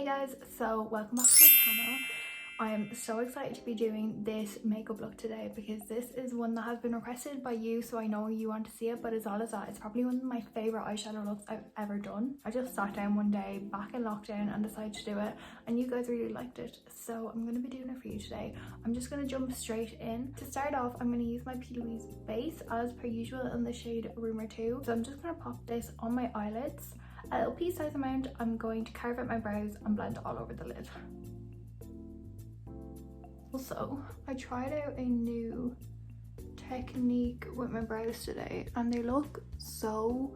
Hey guys, so welcome back to my channel. I'm so excited to be doing this makeup look today because this is one that has been requested by you, so I know you want to see it, but as well as that, it's probably one of my favourite eyeshadow looks I've ever done. I just sat down one day back in lockdown and decided to do it, and you guys really liked it, so I'm going to be doing it for you today. I'm just going to jump straight in. To start off, I'm going to use my P. Louise base as per usual in the shade Rumor 2. So I'm just going to pop this on my eyelids. A little pea size amount. I'm going to carve out my brows and blend it all over the lid. Also, I tried out a new technique with my brows today and they look so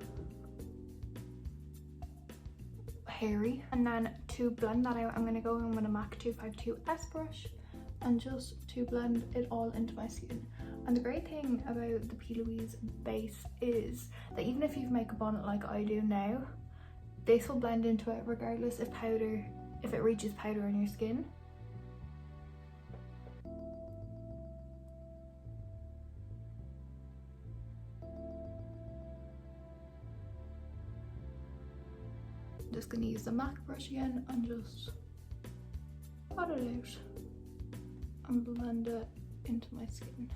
hairy. And then to blend that out, I'm going to go in with a MAC 252S brush and just to blend it all into my skin. And the great thing about the P. Louise base is that even if you've makeup on it like I do now, this will blend into it regardless if it reaches powder on your skin. I'm just going to use the MAC brush again and just pat it out and blend it into my skin.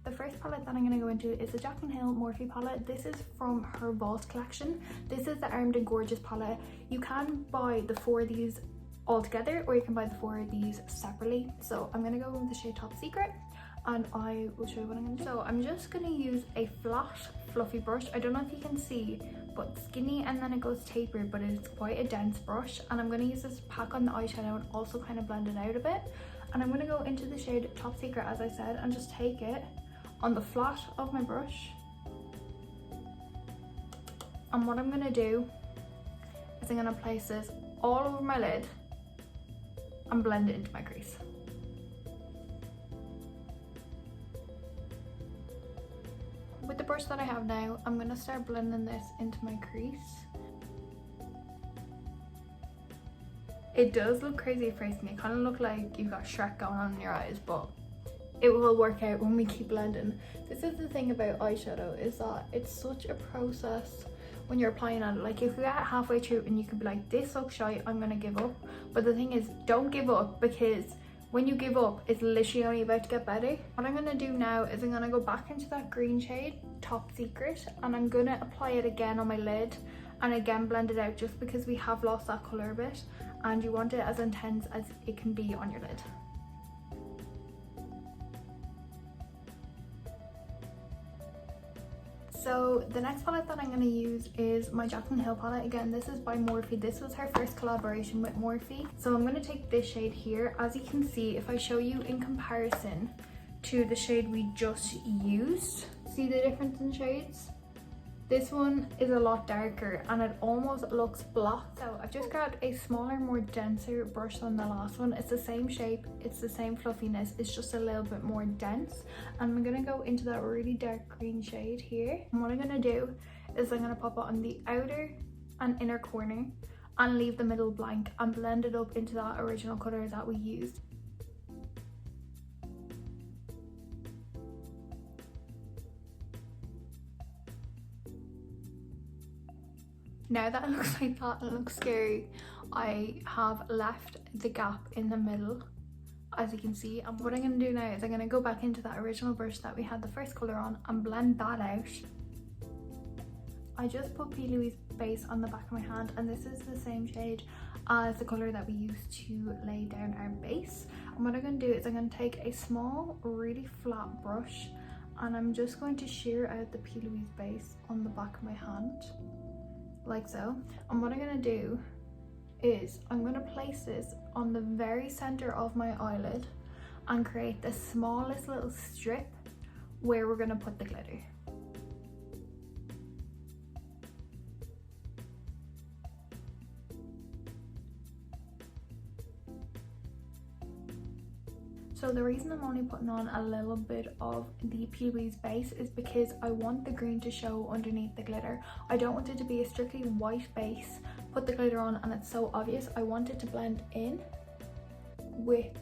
The first palette that I'm going to go into is the Jaclyn Hill Morphe palette. This is from her Vault collection. This is the Armed and Gorgeous palette. You can buy the 4 of these all together or you can buy the 4 of these separately. So I'm going to go with the shade Top Secret and I will show you what I'm going to do. So I'm just going to use a flat fluffy brush. I don't know if you can see, but skinny and then it goes tapered, but it's quite a dense brush. And I'm going to use this to pack on the eyeshadow and also kind of blend it out a bit. And I'm going to go into the shade Top Secret, as I said, and just take it on the flat of my brush, and what I'm going to do is I'm going to place this all over my lid and blend it into my crease. With the brush that I have now, I'm going to start blending this into my crease. It does look crazy at first, and it kind of look like you've got Shrek going on in your eyes, but it will work out when we keep blending. This is the thing about eyeshadow, is that it's such a process when you're applying it. Like, if you get halfway through and you could be like, this looks shite, I'm gonna give up. But the thing is, don't give up, because when you give up, it's literally only about to get better. What I'm gonna do now is I'm gonna go back into that green shade, Top Secret, and I'm gonna apply it again on my lid and again blend it out, just because we have lost that colour a bit and you want it as intense as it can be on your lid. So the next palette that I'm going to use is my Jaclyn Hill palette. Again, this is by Morphe. This was her first collaboration with Morphe. So I'm going to take this shade here. As you can see, if I show you in comparison to the shade we just used, see the difference in shades? This one is a lot darker and it almost looks black. So I've just grabbed a smaller, more denser brush than the last one. It's the same shape, it's the same fluffiness, it's just a little bit more dense. And I'm gonna go into that really dark green shade here. And what I'm gonna do is I'm gonna pop it on the outer and inner corner and leave the middle blank and blend it up into that original color that we used. Now that it looks like that, it looks scary. I have left the gap in the middle, as you can see. And what I'm going to do now is I'm going to go back into that original brush that we had the first colour on and blend that out. I just put P. Louise base on the back of my hand, and this is the same shade as the colour that we used to lay down our base. And what I'm going to do is I'm going to take a small, really flat brush and I'm just going to shear out the P. Louise base on the back of my hand, like so. And what I'm going to do is I'm going to place this on the very center of my eyelid and create the smallest little strip where we're going to put the glitter. So the reason I'm only putting on a little bit of the P. Louise base is because I want the green to show underneath the glitter. I don't want it to be a strictly white base, put the glitter on and it's so obvious. I want it to blend in with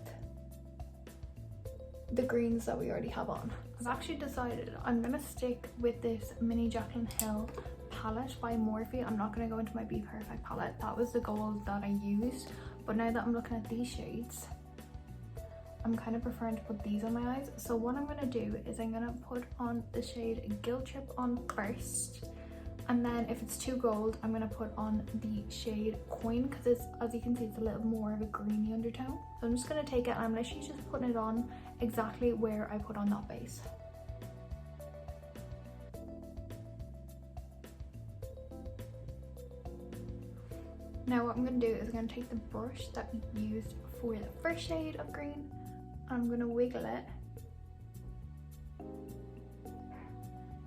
the greens that we already have on. I've actually decided I'm gonna stick with this mini Jaclyn Hill palette by Morphe. I'm not going to go into my Be Perfect palette. That was the gold that I used but now that I'm looking at these shades, I'm kind of preferring to put these on my eyes. So what I'm gonna do is I'm gonna put on the shade Guilt Trip on first, and then if it's too gold, I'm gonna put on the shade Coin, because it's, as you can see, it's a little more of a greeny undertone. So I'm just gonna take it and I'm literally just putting it on exactly where I put on that base. Now what I'm going to do is I'm going to take the brush that we used for the first shade of green, and I'm going to wiggle it.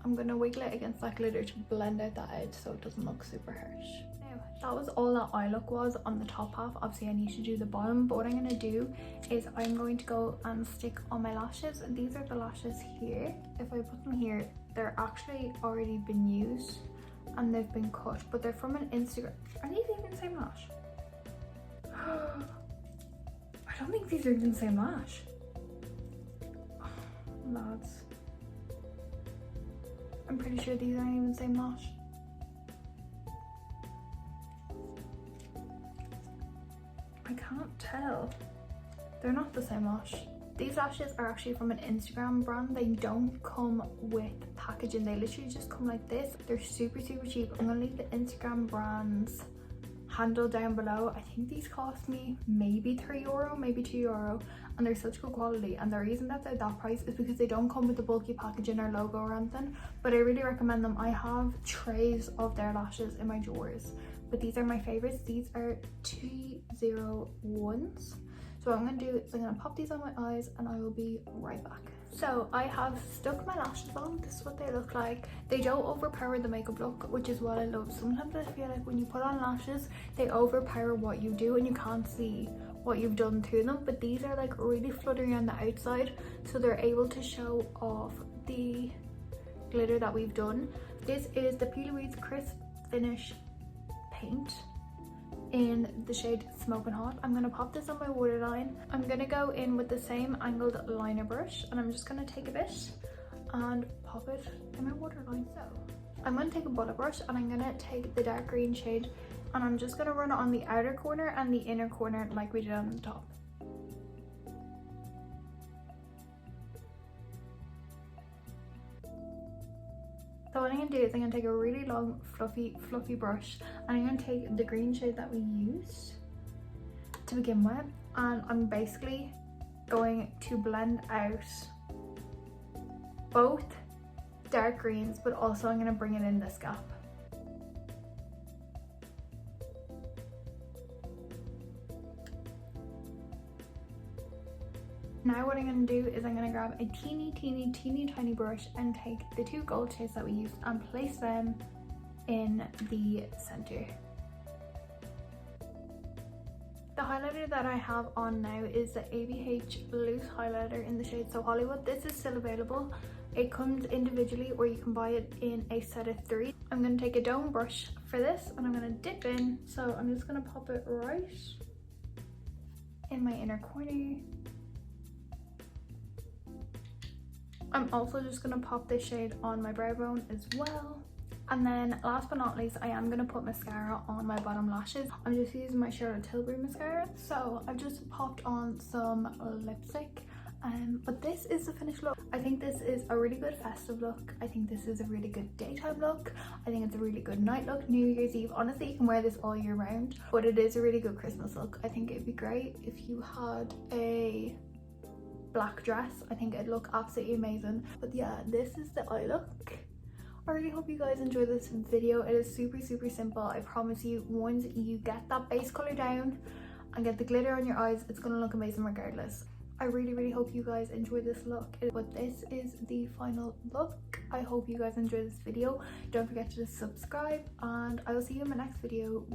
I'm going to wiggle it against that glitter to blend out that edge so it doesn't look super harsh. Now that was all that eye look was on the top half. Obviously I need to do the bottom, but what I'm going to do is I'm going to go and stick on my lashes. These are the lashes here. If I put them here, they're actually already been used and they've been cut, but they're from an Instagram. Are these even the same lash? I don't think these are even the same lash. Lads, I'm pretty sure these aren't even the same lash. I can't tell. They're not the same lash. These lashes are actually from an Instagram brand. They don't come with packaging. They literally just come like this. They're super cheap. I'm gonna leave the Instagram brand's handle down below. I think these cost me maybe €3, maybe €2, and they're such good quality. And the reason that they're that price is because they don't come with the bulky packaging or logo or anything, but I really recommend them. I have trays of their lashes in my drawers, but these are my favorites. These are 201s. So what I'm going to do is I'm going to pop these on my eyes and I will be right back. So I have stuck my lashes on. This is what they look like. They don't overpower the makeup look, which is what I love. Sometimes I feel like when you put on lashes, they overpower what you do and you can't see what you've done to them. But these are like really fluttery on the outside, so they're able to show off the glitter that we've done. This is the P. Louise Crisp Finish Paint in the shade Smoking Hot. I'm going to pop this on my waterline. I'm going to go in with the same angled liner brush and I'm just going to take a bit and pop it in my waterline. So I'm going to take a bullet brush and I'm going to take the dark green shade and I'm just going to run it on the outer corner and the inner corner like we did on the top. So what I'm going to do is I'm going to take a really long fluffy brush and I'm going to take the green shade that we used to begin with, and I'm basically going to blend out both dark greens, but also I'm going to bring it in this gap. Now what I'm going to do is I'm going to grab a teeny tiny brush and take the two gold shades that we used and place them in the center. The highlighter that I have on now is the ABH loose highlighter in the shade So Hollywood. This is still available. It comes individually or you can buy it in a set of 3. I'm going to take a dome brush for this and I'm going to dip in. So I'm just going to pop it right in my inner corner. I'm also just going to pop this shade on my brow bone as well. And then last but not least, I am going to put mascara on my bottom lashes. I'm just using my Charlotte Tilbury mascara. So I've just popped on some lipstick. But this is the finished look. I think this is a really good festive look. I think this is a really good daytime look. I think it's a really good night look. New Year's Eve, honestly, you can wear this all year round. But it is a really good Christmas look. I think it'd be great if you had a black dress. I think it'd look absolutely amazing. But yeah, this is the eye look. I really hope you guys enjoy this video. It is super simple. I promise you, once you get that base color down and get the glitter on your eyes, it's gonna look amazing regardless. I really hope you guys enjoy this look. But this is the final look. I hope you guys enjoy this video. Don't forget to subscribe and I will see you in my next video.